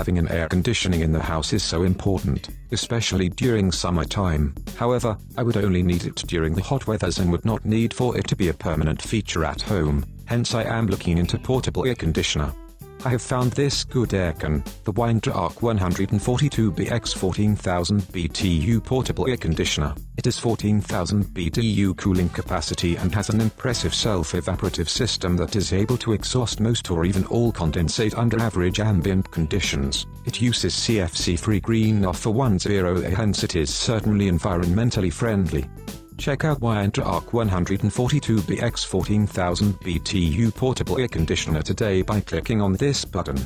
having an air conditioning in the house is so important, especially during summertime. However, I would only need it during the hot weathers and would not need for it to be a permanent feature at home, hence I am looking into portable air conditioner. I have found this good aircon, the Whynter ARC-142BX 14,000 BTU Portable Air Conditioner. It is 14,000 BTU cooling capacity and has an impressive self-evaporative system that is able to exhaust most or even all condensate under average ambient conditions. It uses CFC-free green R-410A, hence it is certainly environmentally friendly. Check out Whynter ARC-142BX 14,000 BTU Portable Air Conditioner today by clicking on this button.